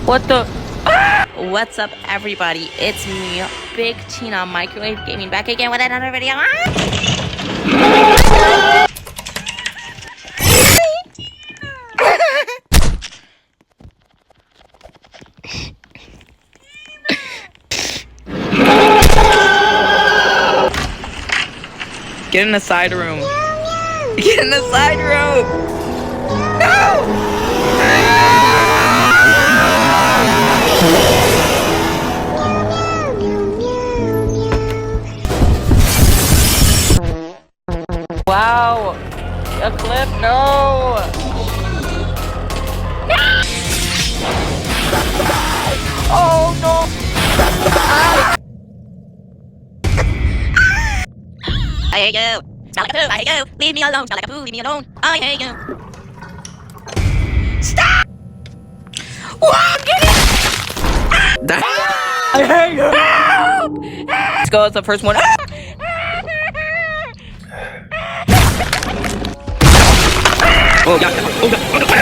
What the? What's up, everybody? It's me, Big Tina Microwave Gaming, back again with another video. Get in the side room. Get in the side room. No! Wow! A clip? No! Oh no! I hate you! Smell like a poo! I hate you! Leave me alone! Smell like a poo! Leave me alone! I hate you! Stop! Whoa! Get it! I hate you! Let's go. It's the first one. Oh god! Oh god! Oh god!